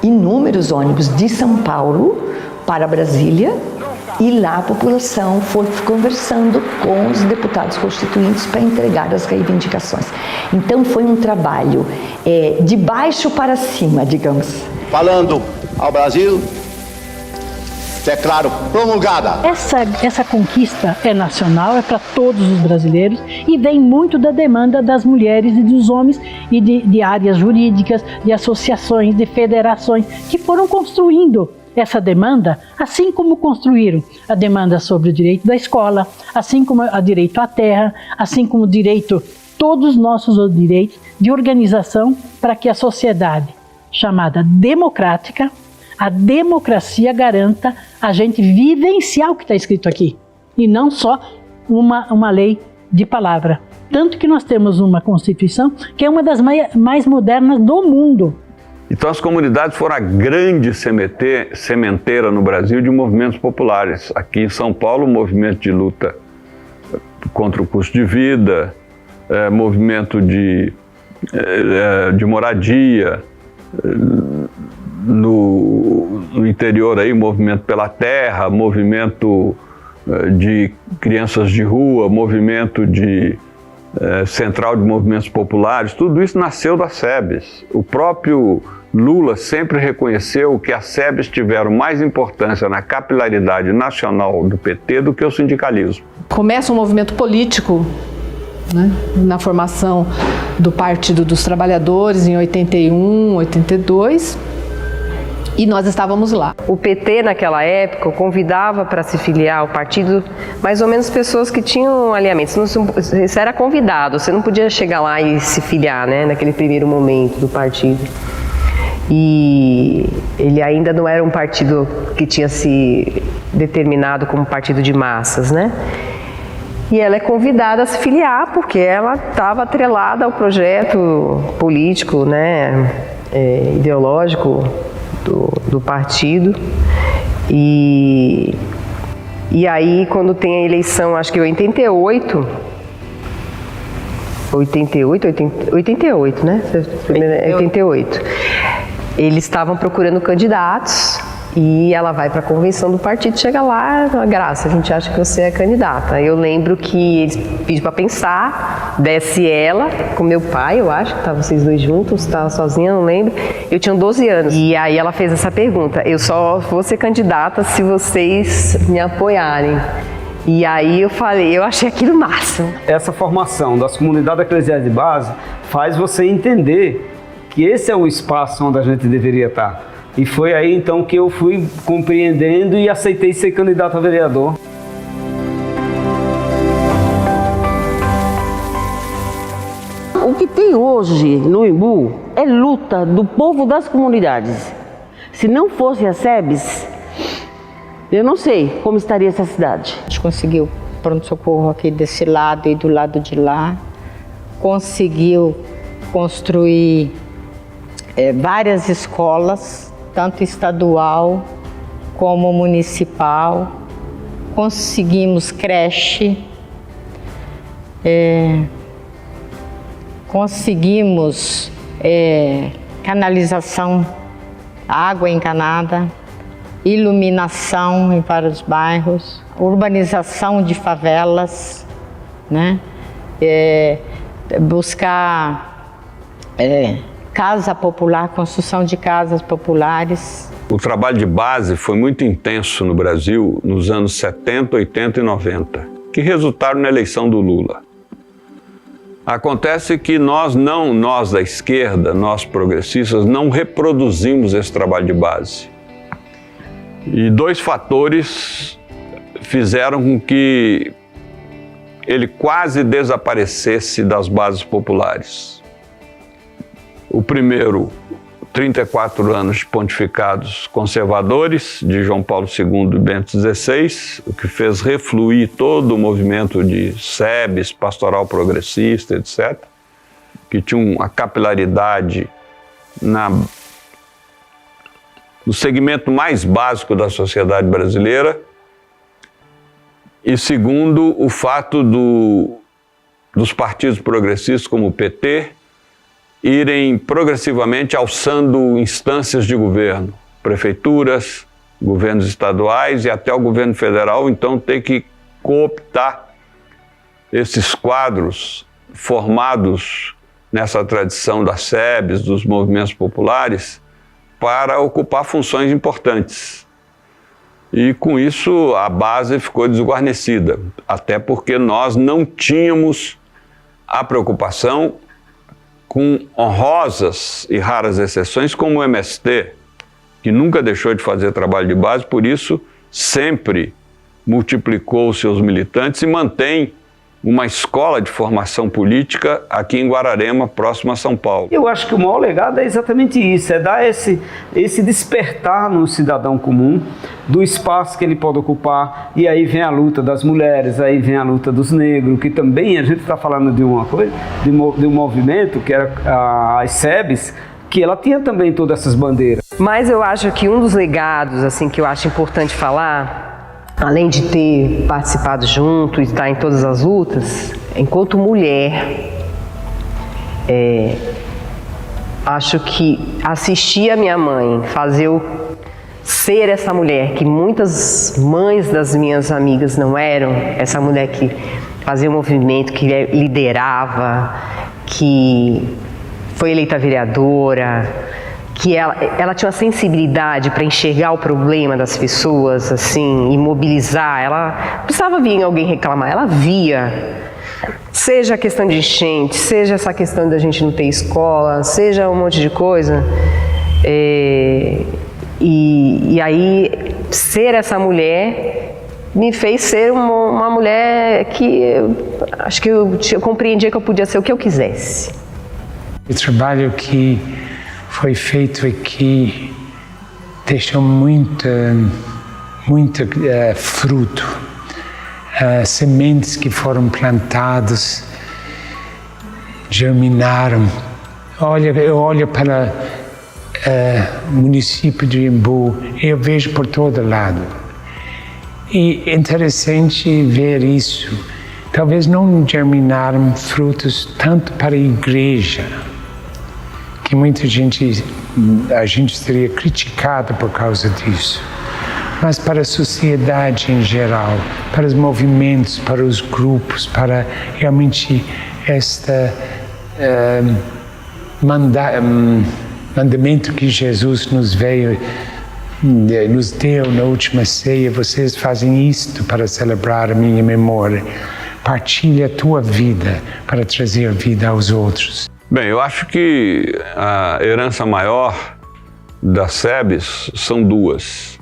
inúmeros ônibus de São Paulo para Brasília, E lá a população foi conversando com os deputados constituintes para entregar as reivindicações. Então foi um trabalho de baixo para cima, digamos. Falando ao Brasil, declaro promulgada. Essa conquista é nacional, é para todos os brasileiros e vem muito da demanda das mulheres e dos homens e de áreas jurídicas, de associações, de federações que foram construindo essa demanda, assim como construíram a demanda sobre o direito da escola, assim como o direito à terra, assim como o direito, todos os nossos direitos de organização para que a sociedade chamada democrática, a democracia garanta a gente vivenciar o que está escrito aqui e não só uma lei de palavra. Tanto que nós temos uma Constituição que é uma das mais modernas do mundo. Então as comunidades foram a grande sementeira no Brasil de movimentos populares. Aqui em São Paulo, o movimento de luta contra o custo de vida, movimento de moradia, no interior aí, movimento pela terra, movimento de crianças de rua, movimento de central de movimentos populares, tudo isso nasceu das SEBs. O próprio Lula sempre reconheceu que as SEBs tiveram mais importância na capilaridade nacional do PT do que o sindicalismo. Começa um movimento político, né, na formação do Partido dos Trabalhadores em 81, 82, e nós estávamos lá. O PT naquela época convidava para se filiar ao partido mais ou menos pessoas que tinham alinhamentos. Você era convidado, você não podia chegar lá e se filiar, né, naquele primeiro momento do partido. E ele ainda não era um partido que tinha se determinado como partido de massas, né? E ela é convidada a se filiar porque ela estava atrelada ao projeto político, né, ideológico do partido. E aí, quando tem a eleição, acho que 88, né? 88. Eles estavam procurando candidatos e ela vai para a convenção do partido, chega lá, Graça, a gente acha que você é candidata. Eu lembro que eles pediram para pensar, desce ela com meu pai, eu acho, que estavam vocês dois juntos, estava sozinha, não lembro. Eu tinha 12 anos. E aí ela fez essa pergunta: eu só vou ser candidata se vocês me apoiarem. E aí eu falei, eu achei aquilo máximo. Essa formação das comunidades eclesiais de base faz você entender que esse é o espaço onde a gente deveria estar. E foi aí então que eu fui compreendendo e aceitei ser candidato a vereador. O que tem hoje no Imbu é luta do povo das comunidades. Se não fosse a SEBs, eu não sei como estaria essa cidade. A gente conseguiu pronto-socorro aqui desse lado e do lado de lá. Conseguiu construir várias escolas, tanto estadual como municipal. Conseguimos creche. Conseguimos canalização, água encanada, iluminação em vários bairros, urbanização de favelas, né? Buscar casa popular, construção de casas populares. O trabalho de base foi muito intenso no Brasil nos anos 70, 80 e 90, que resultaram na eleição do Lula. Acontece que nós da esquerda, nós progressistas, não reproduzimos esse trabalho de base. E dois fatores fizeram com que ele quase desaparecesse das bases populares. O primeiro, 34 anos de pontificados conservadores de João Paulo II e Bento XVI, o que fez refluir todo o movimento de SEBs, pastoral progressista, etc., que tinha uma capilaridade no segmento mais básico da sociedade brasileira. E segundo, o fato dos partidos progressistas como o PT irem progressivamente alçando instâncias de governo, prefeituras, governos estaduais e até o governo federal, então, ter que cooptar esses quadros formados nessa tradição das SEBs, dos movimentos populares, para ocupar funções importantes. E com isso a base ficou desguarnecida, até porque nós não tínhamos a preocupação com honrosas e raras exceções como o MST, que nunca deixou de fazer trabalho de base, por isso sempre multiplicou os seus militantes e mantém uma escola de formação política aqui em Guararema, próximo a São Paulo. Eu acho que o maior legado é exatamente isso, é dar esse despertar no cidadão comum do espaço que ele pode ocupar, e aí vem a luta das mulheres, aí vem a luta dos negros, que também a gente está falando de uma coisa, de um movimento que era as SEBs, que ela tinha também todas essas bandeiras. Mas eu acho que um dos legados, assim, que eu acho importante falar, além de ter participado junto e estar em todas as lutas, enquanto mulher, acho que assistir a minha mãe fazer ser essa mulher que muitas mães das minhas amigas não eram, essa mulher que fazia o movimento, que liderava, que foi eleita vereadora, que ela tinha uma sensibilidade para enxergar o problema das pessoas, assim, e mobilizar. Ela não precisava vir alguém reclamar, ela via. Seja a questão de enchente, seja essa questão da gente não ter escola, seja um monte de coisa. E aí, ser essa mulher me fez ser uma mulher que acho que eu compreendia que eu podia ser o que eu quisesse. O trabalho que foi feito aqui deixou muito fruto. Sementes que foram plantadas germinaram. Eu olho para o município de Embu e eu vejo por todo lado. E é interessante ver isso. Talvez não germinaram frutos tanto para a igreja, que muita gente, a gente seria criticado por causa disso, mas para a sociedade em geral, para os movimentos, para os grupos, para realmente este mandamento que Jesus nos deu na última ceia: vocês fazem isto para celebrar a minha memória. Partilha a tua vida para trazer vida aos outros. Bem, eu acho que a herança maior das SEBs são duas.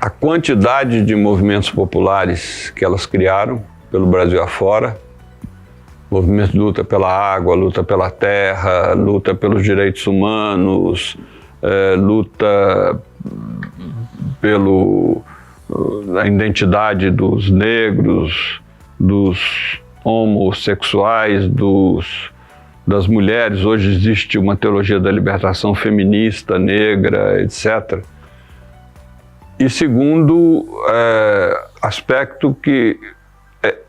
A quantidade de movimentos populares que elas criaram pelo Brasil afora, movimento de luta pela água, luta pela terra, luta pelos direitos humanos, luta pela identidade dos negros, dos homossexuais, das mulheres. Hoje existe uma teologia da libertação feminista, negra, etc. E segundo aspecto, que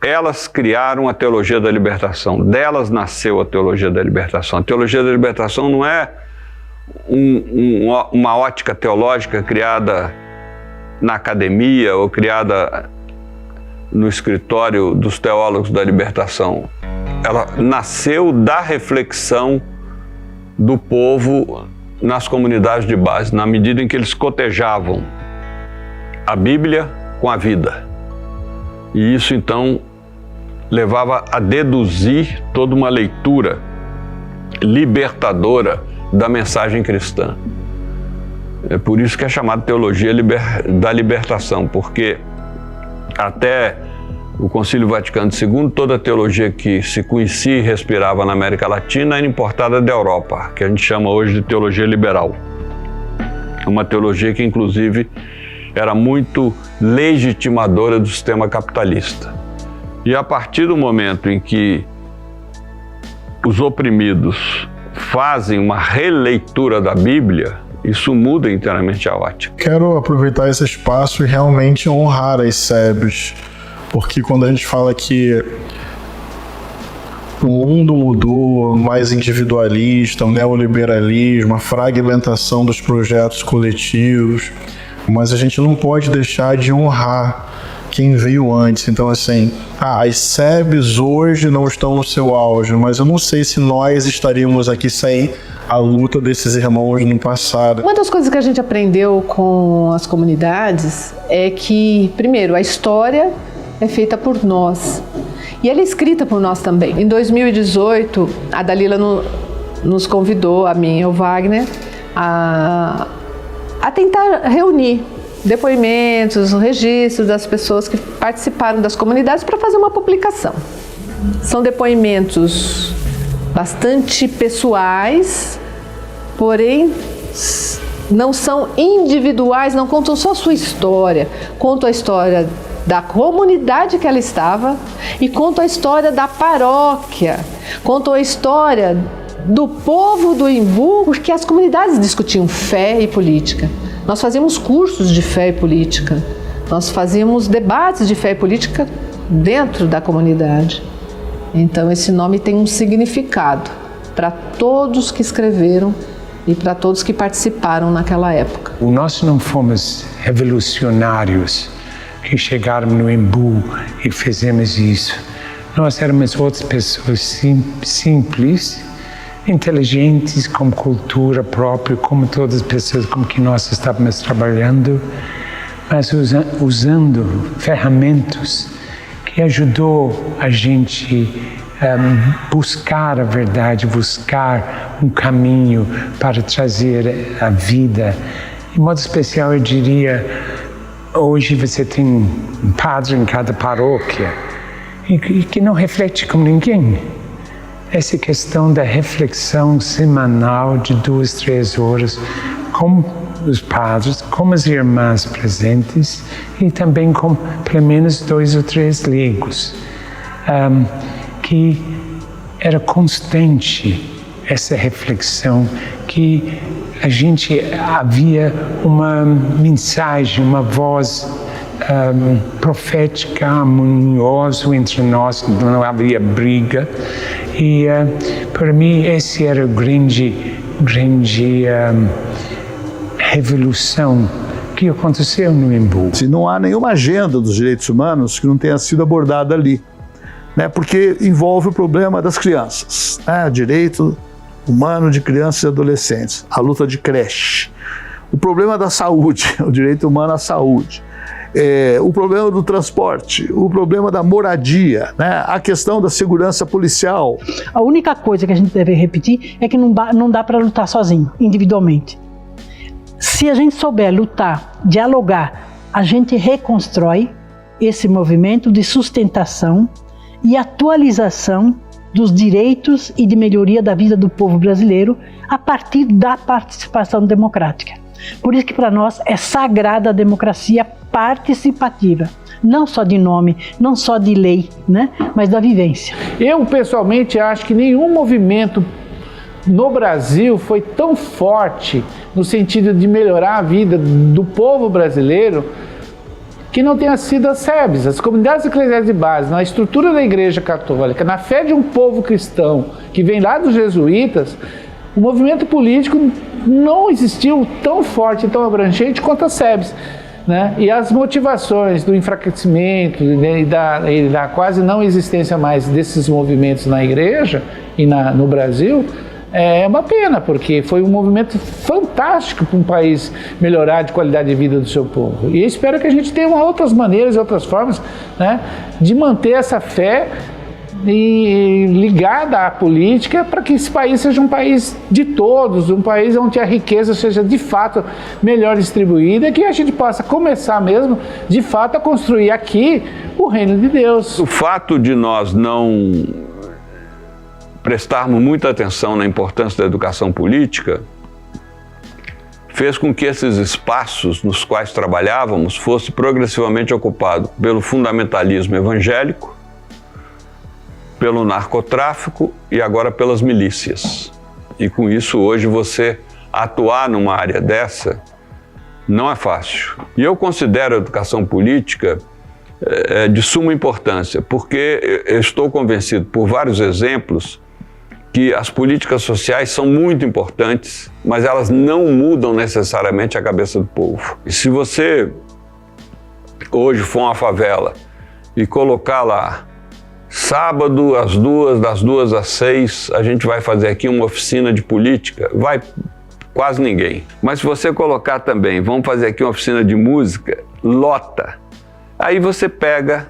elas criaram a teologia da libertação, delas nasceu a teologia da libertação. A teologia da libertação não é uma ótica teológica criada na academia ou criada no escritório dos teólogos da libertação. Ela nasceu da reflexão do povo nas comunidades de base, na medida em que eles cotejavam a Bíblia com a vida. E isso, então, levava a deduzir toda uma leitura libertadora da mensagem cristã. É por isso que é chamada teologia da libertação, porque até o Concílio Vaticano II, toda a teologia que se conhecia e respirava na América Latina era importada da Europa, que a gente chama hoje de teologia liberal. Uma teologia que, inclusive, era muito legitimadora do sistema capitalista. E a partir do momento em que os oprimidos fazem uma releitura da Bíblia, isso muda inteiramente a ótica. Quero aproveitar esse espaço e realmente honrar as SEBs, porque quando a gente fala que o mundo mudou, mais individualista, o neoliberalismo, a fragmentação dos projetos coletivos, mas a gente não pode deixar de honrar quem veio antes. Então, assim, as SEBs hoje não estão no seu auge, mas eu não sei se nós estaríamos aqui sem a luta desses irmãos no passado. Uma das coisas que a gente aprendeu com as comunidades é que, primeiro, a história é feita por nós e ela é escrita por nós também. Em 2018, a Dalila nos convidou, a mim e o Wagner, a tentar reunir depoimentos, registros das pessoas que participaram das comunidades para fazer uma publicação. São depoimentos bastante pessoais, porém não são individuais, não contam só a sua história, contam a história da comunidade que ela estava e contam a história da paróquia, contam a história do povo do Embu, porque as comunidades discutiam fé e política. Nós fazíamos cursos de fé e política, nós fazíamos debates de fé e política dentro da comunidade. Então esse nome tem um significado para todos que escreveram e para todos que participaram naquela época. Nós não fomos revolucionários que chegaram no Embu e fizemos isso. Nós éramos outras pessoas simples, inteligentes, com cultura própria, como todas as pessoas com que nós estávamos trabalhando, mas usando ferramentas que ajudou a gente buscar a verdade, buscar um caminho para trazer a vida. De modo especial, eu diria, hoje você tem um padre em cada paróquia e que não reflete com ninguém. Essa questão da reflexão semanal de 2, 3 horas com os padres, com as irmãs presentes e também com pelo menos 2 ou 3 leigos, que era constante essa reflexão, que a gente havia uma mensagem, uma voz profética, harmoniosa entre nós, não havia briga. E para mim esse era a grande revolução que aconteceu no Embu. Se não há nenhuma agenda dos direitos humanos que não tenha sido abordada ali, né? Porque envolve o problema das crianças, né? Direito humano de crianças e adolescentes, a luta de creche, o problema da saúde, o direito humano à saúde, o problema do transporte, o problema da moradia, né? A questão da segurança policial. A única coisa que a gente deve repetir é que não dá para lutar sozinho, individualmente. Se a gente souber lutar, dialogar, a gente reconstrói esse movimento de sustentação e atualização dos direitos e de melhoria da vida do povo brasileiro a partir da participação democrática. Por isso que para nós é sagrada a democracia participativa, não só de nome, não só de lei, né? Mas da vivência. Eu pessoalmente acho que nenhum movimento no Brasil foi tão forte no sentido de melhorar a vida do povo brasileiro que não tenha sido as SEBs, as comunidades eclesiais de base, na estrutura da Igreja Católica, na fé de um povo cristão que vem lá dos jesuítas. O movimento político não existiu tão forte, tão abrangente quanto as SEBs, né? E as motivações do enfraquecimento e da quase não existência mais desses movimentos na igreja e no Brasil é uma pena, porque foi um movimento fantástico para um país melhorar de qualidade de vida do seu povo. E eu espero que a gente tenha outras maneiras e outras formas, né, de manter essa fé e ligada à política para que esse país seja um país de todos, um país onde a riqueza seja de fato melhor distribuída e que a gente possa começar mesmo de fato a construir aqui o reino de Deus. O fato de nós não prestarmos muita atenção na importância da educação política fez com que esses espaços nos quais trabalhávamos fossem progressivamente ocupados pelo fundamentalismo evangélico, pelo narcotráfico e agora pelas milícias. E com isso hoje você atuar numa área dessa não é fácil. E eu considero a educação política de suma importância, porque eu estou convencido por vários exemplos que as políticas sociais são muito importantes, mas elas não mudam necessariamente a cabeça do povo. E se você hoje for a uma favela e colocar lá, sábado das 2 às 6, a gente vai fazer aqui uma oficina de política, vai quase ninguém. Mas se você colocar também, vamos fazer aqui uma oficina de música, lota. Aí você pega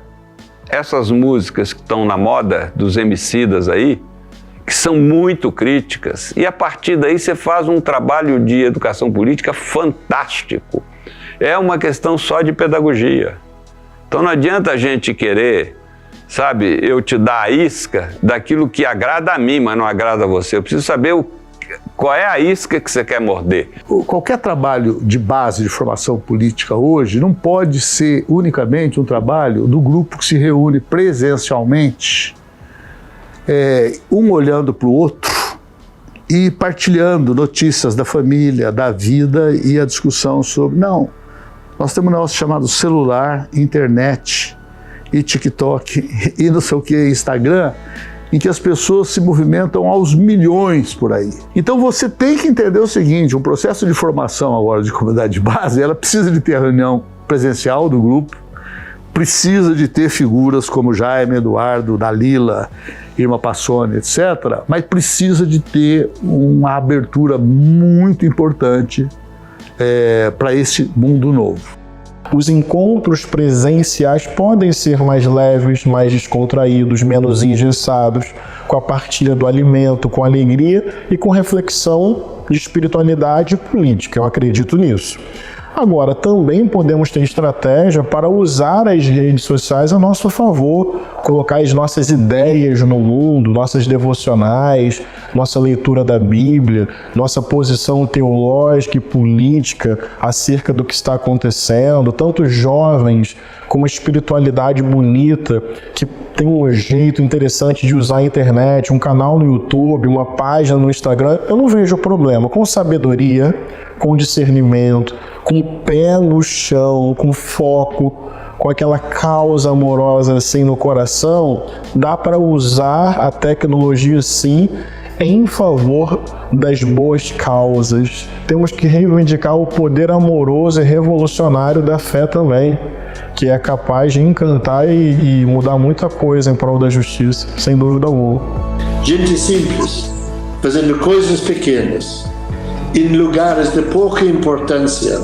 essas músicas que estão na moda, dos emicidas aí, que são muito críticas, e a partir daí você faz um trabalho de educação política fantástico. É uma questão só de pedagogia. Então não adianta a gente querer, sabe, eu te dar a isca daquilo que agrada a mim, mas não agrada a você. Eu preciso saber qual é a isca que você quer morder. Qualquer trabalho de base de formação política hoje não pode ser unicamente um trabalho do grupo que se reúne presencialmente, um olhando para o outro e partilhando notícias da família, da vida e a discussão sobre... Não, nós temos um negócio chamado celular, internet e TikTok e não sei o que, Instagram, em que as pessoas se movimentam aos milhões por aí. Então você tem que entender o seguinte, um processo de formação agora de comunidade de base, ela precisa de ter a reunião presencial do grupo, precisa de ter figuras como Jaime, Eduardo, Dalila, Irma Passoni, etc., mas precisa de ter uma abertura muito importante para esse mundo novo. Os encontros presenciais podem ser mais leves, mais descontraídos, menos engessados, com a partilha do alimento, com alegria e com reflexão de espiritualidade política. Eu acredito nisso. Agora, também podemos ter estratégia para usar as redes sociais a nosso favor, colocar as nossas ideias no mundo, nossas devocionais, nossa leitura da Bíblia, nossa posição teológica e política acerca do que está acontecendo, tanto jovens com uma espiritualidade bonita, que tem um jeito interessante de usar a internet, um canal no YouTube, uma página no Instagram, eu não vejo problema. Com sabedoria, com discernimento, com o pé no chão, com foco, com aquela causa amorosa assim no coração, dá para usar a tecnologia sim em favor das boas causas. Temos que reivindicar o poder amoroso e revolucionário da fé também, que é capaz de encantar e mudar muita coisa em prol da justiça, sem dúvida alguma. Gente simples, fazendo coisas pequenas, em lugares de pouca importância,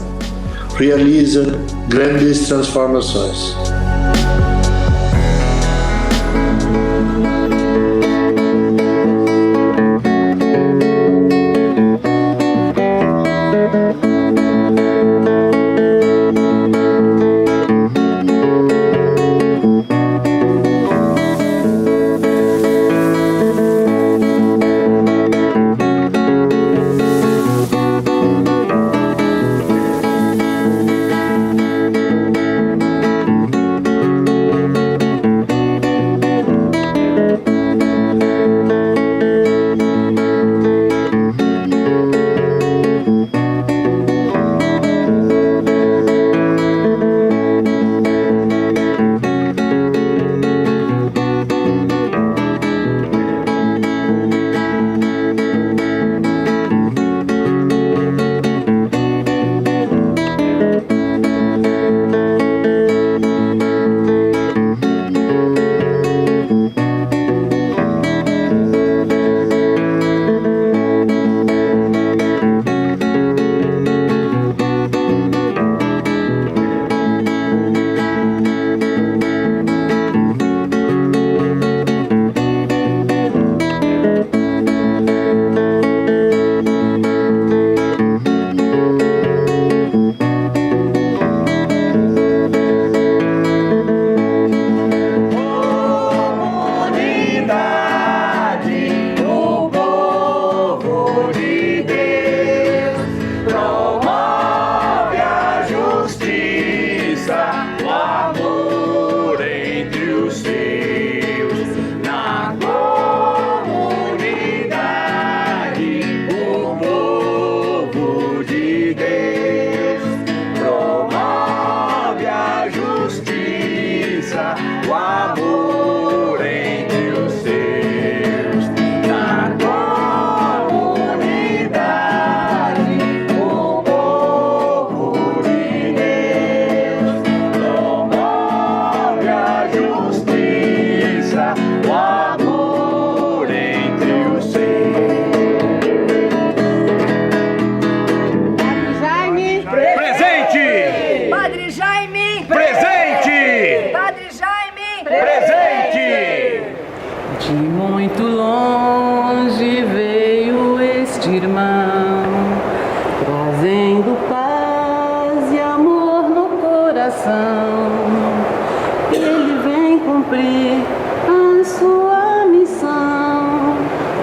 realiza grandes transformações. De muito longe veio este irmão, trazendo paz e amor no coração. Ele vem cumprir a sua missão,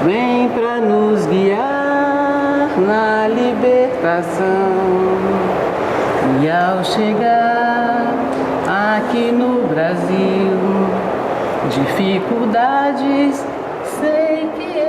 vem para nos guiar na libertação. E ao chegar aqui no Brasil, dificuldades sei que